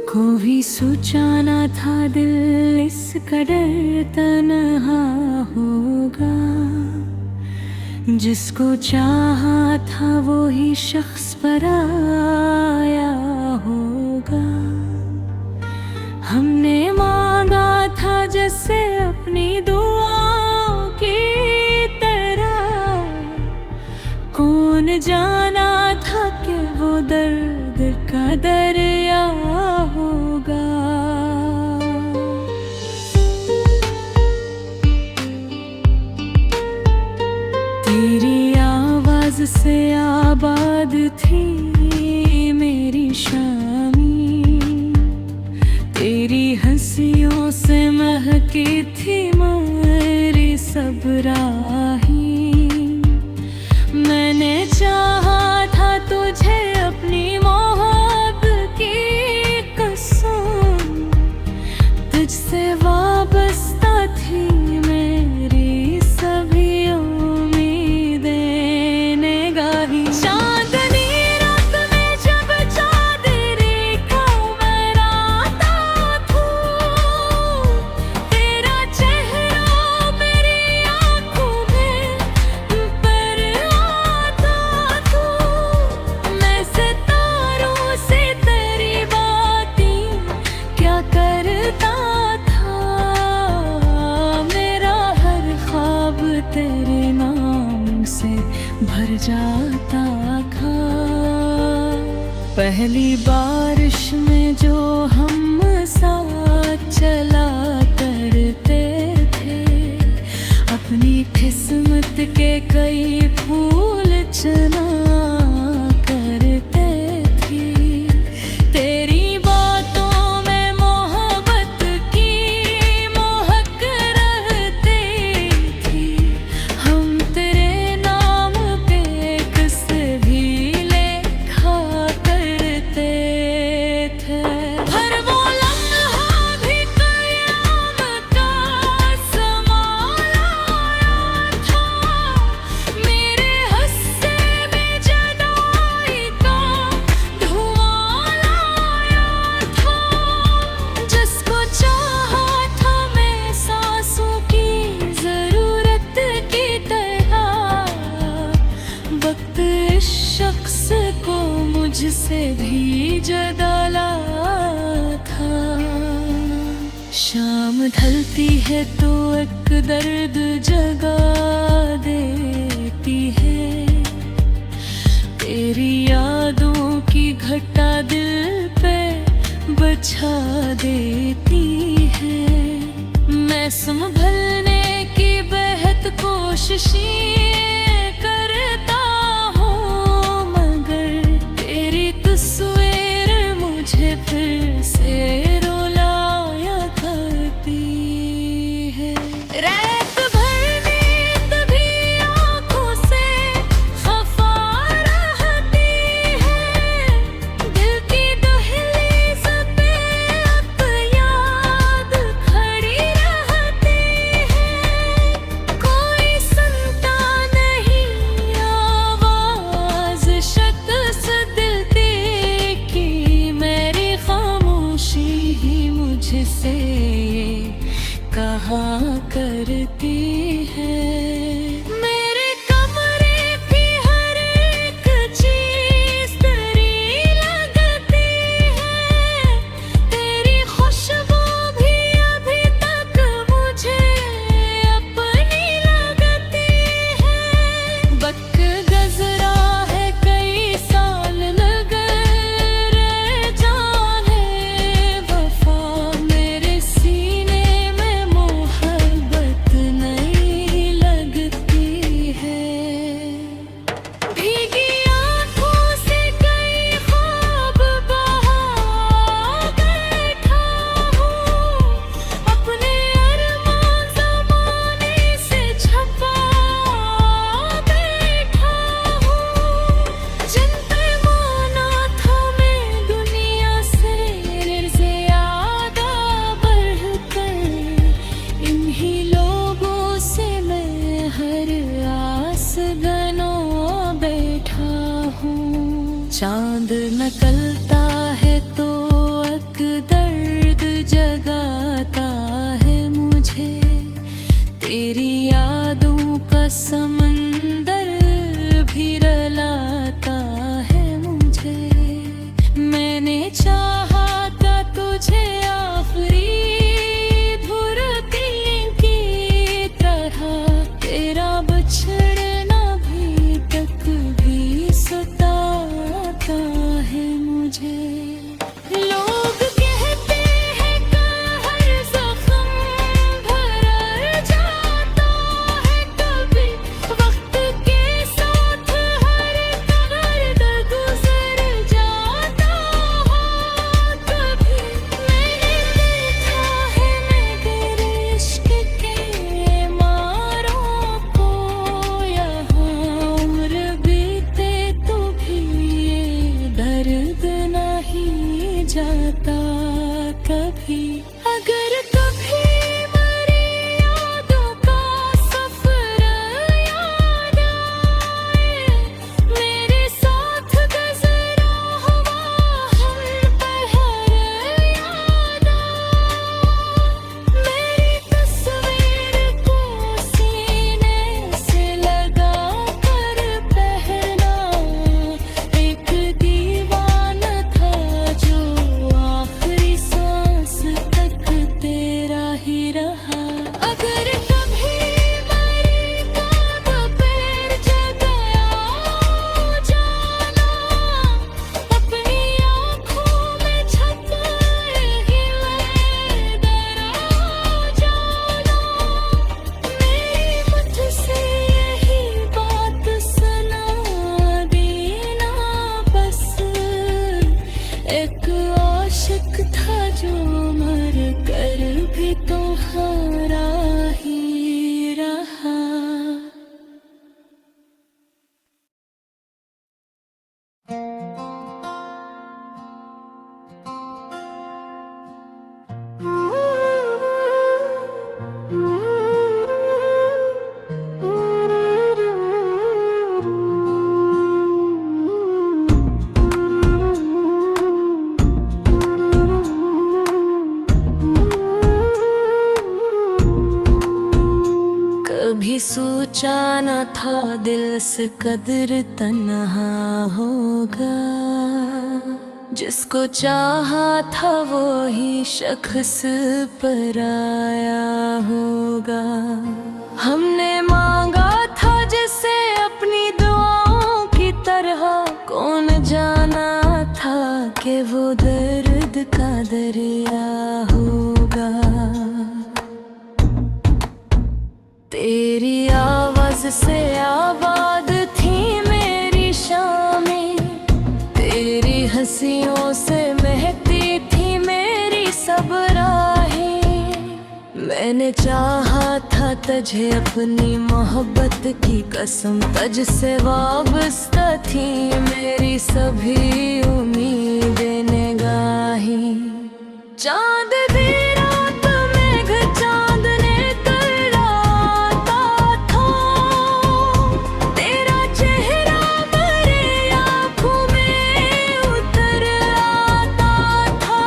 कोई सोचा ना था दिल इस कदर तन्हा होगा। जिसको चाहा था वो ही शख्स पराया होगा। हमने मांगा था जैसे अपनी दुआओं की तरह, कौन जाना था कि वो दर्द का दरिया होगा। तेरी आवाज से आबाद थी मेरी शामी, तेरी हंसियों से महकी थी मेरी सब राहें। मैंने चाहा था तुझे अपनी मोहब्बत की कसम, तुझसे वाबस्ता थी मेरी सभी उम्मीदें। निगाही चांदनी रात में जब चादरे का मराता था, तेरा चेहरा मेरी आँखों में पर आता था। मैं सितारों से तेरी बातें क्या करता था, मेरा हर ख्वाब तेरे नाम से भर जाता था। पहली बारिश में जो हम साथ चला करते थे, अपनी किस्मत के कई फूल चुना करते थे। तेरी बातों में मोहब्बत की महक रहती थी। हम तेरे नाम पे किसे भी लिखा करते थे। हर वो लम्हा भी क़यामत का समा लाया था, मेरे हस्से में जुदाई का धुआं लाया था। जिसको चाहा था मैं सांसों की ज़रूरत की तरह, वक्त इस शख्स को मुझसे भी जुदा था। शाम ढलती है तो एक दर्द जगा देती है, तेरी यादों की घटा दिल पे बछा देती है। मैं संभलने की बेहद कोशिशें करता हूँ, मगर तेरी तस्वीर मुझे फिर से रुलाया करती है। रात भर नींद भी आँखों से खफा रहती है, दिल की दहलीज पे अब याद खड़ी रहती है। कोई सुनता नहीं आवाज़ शख्स दिल की, मेरी खामोशी ही मुझसे कहा करती है। मेरे कमरे की हर एक चीज़ तेरी लगती है, तेरी खुशबू भी अभी तक मुझे अपनी लगती है। वक्त गुज़रा है कई साल मगर जाने वफ़ा मेरे सीने में मोहब्बत नहीं चांद निकलता है तो एक दर्द जगाता है मुझे, तेरी यादों का समंदर भी रुलाता है मुझे। मैंने चाहा था तुझे आखिरी धुरती की तरह, तेरा बिछड़ना भी तक भी सताता है मुझे। लोग कहते हैं कि हर जख्म भर जाता है कभी, वक्त के साथ हर दर्द गुजर जाता है कभी। मैंने देखा है मैं तेरे इश्क के मारों को, यहाँ उम्र बीते तो भी ये दर्द नहीं जाता कभी। अगर कभी मेरी यादों का सफर याद आए, मेरे साथ गुजरा हुआ हर पहर याद आए, मेरी तस्वीर को सीने से लगा कर पहना, एक दीवाना था जो आखिरी सांस तक तेरा ही रहा। अगर कभी मेरी कांध पैर जगया जाना, अपनी आँखों में छप ही मैं डरा जाना, मेरी मुझसे यही बात सुना देना बस। एक आशिक था जो मर कर भी तुम्हारा ही रहा। कभी सोचा न था दिल से कदर तन्हा होगा, जिसको चाहा था वो ही शख्स पराया होगा। हमने मांगा था जिसे अपनी दुआओं की तरह, कौन जाना था कि वो दर्द का दरिया होगा। तेरी आवाज से आबाद थी मेरी शामें, तेरी हंसियों से महकती थी मेरी सब राहें। मैंने चाहा था तुझे अपनी मोहब्बत की कसम, तुझसे वाबस्ता थी मेरी सभी उम्मीदें निगाहें। चांद दी रात मेघ चांद ने कराता था, तेरा चेहरा मेरी आँखों में उतर आता था।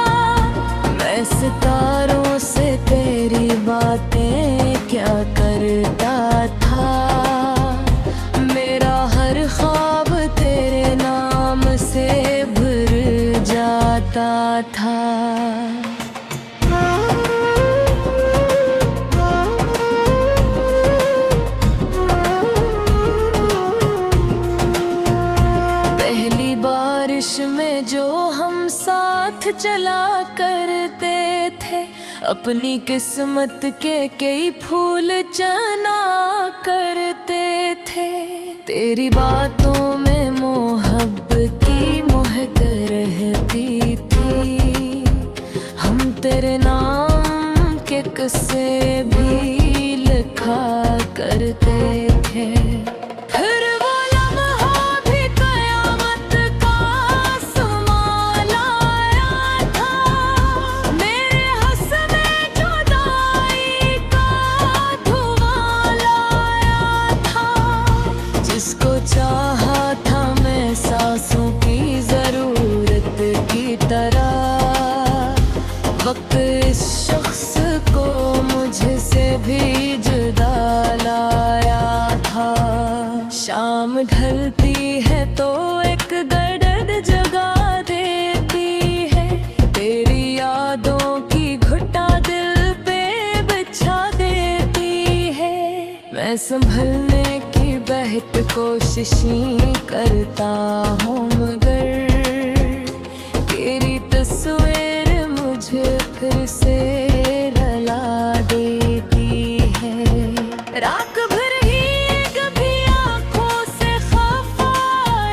मैं सितारों से तेरी बातें क्या करता था, मेरा हर ख्वाब तेरे नाम से भर जाता था। पहली बारिश में जो हम साथ चला करते थे, अपनी किस्मत के कई फूल चना करते थे। तेरी बातों में मोहब्बत की महक रहती थी, हम तेरे नाम के किस्से भी लिखा करते थे। फिर वो लम्हा भी कयामत का समान आया था, मेरे हंसने जुदाई का धुआं लाया था। जिसको चाहा था मैं सांसों की मैं संभलने की बहुत कोशिशें करता हूँ, मगर तेरी तस्वीर मुझे फिर से रुला देती है। रात भर ही कभी आँखों से खफा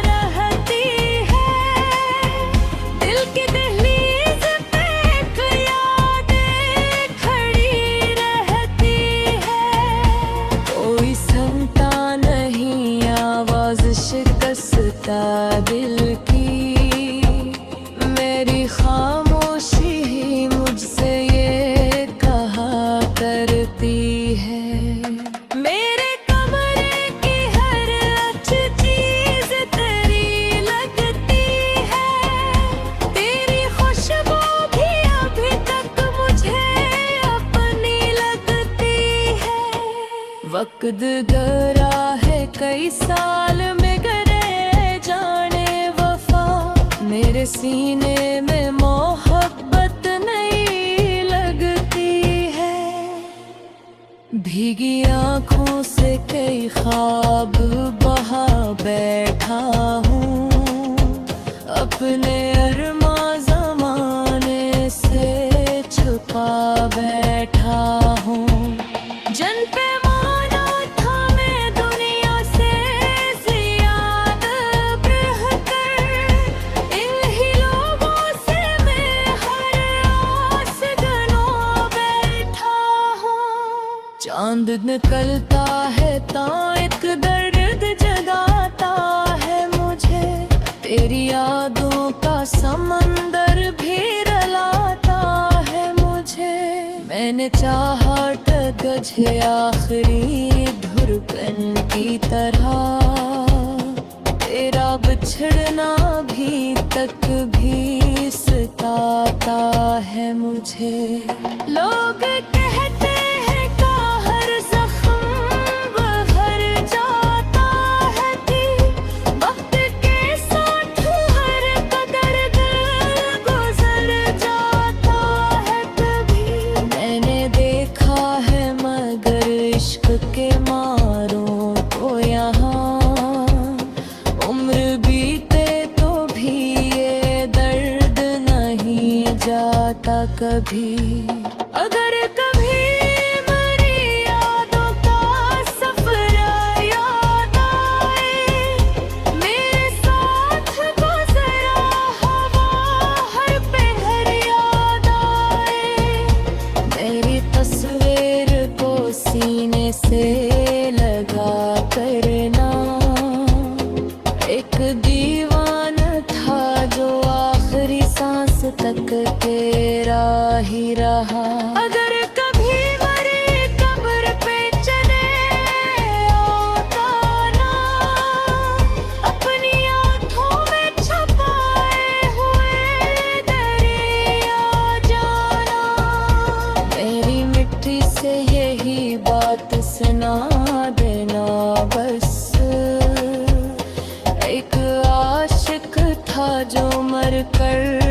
रहती है, दिल की दहलीज पे एक यादें खड़ी रहती है। कोई सुनता नहीं आवाज शिकस्ता दिल की, मेरी खामोशी ही मुझसे ये कहा करती है। मेरे कमरे की हर अच्छी चीज तेरी लगती है, तेरी खुशबू भी अभी तक मुझे अपनी लगती है। वक्त गुजरा है कई साल में करे जाने वफा, मेरे सीने में मोहब्बत नहीं लगती है। भीगी आँखों से कई ख्वाब बहा बैठा हूँ, अपने अरमां ज़माने से छुपा बैठा हूँ। जन पे माना था मैं दुनिया से ज़्यादा बेहतर, इन ही लोगों से मैं हर आस गनो बैठा हूँ। चांद निकलता है ता एक दर्द जगाता है मुझे, तेरी यादों का समंदर भी रुलाता है मुझे। मैंने चाहा गझे आखिरी धड़कन की तरह, तेरा बिछड़ना भी तक भी सताता है मुझे। लोग कहते हैं का हर जख्म बहर जाता है थी, वक्त के साथ हर कदर दिल गुजर जाता है कभी। मैंने देखा है मगर इश्क के मारों को यहाँ, उम्र बीते तो भी ये दर्द नहीं जाता कभी। अगर कभी मेरी यादों का सफर याद आए, मेरे साथ गुजरा हवा हर पहर याद आए, मेरी तस्वीर को सीने से लगा करना। एक दीवाना था जो आखिरी सांस तक तेरा ही रहा। अगर कभी मेरी कब्र पे चले आता ना, अपनी आँखों में छुपाए हुए दरिया जाना। मेरी मिट्टी से यही बात सुना देना बस, एक आशिक था जो मर कर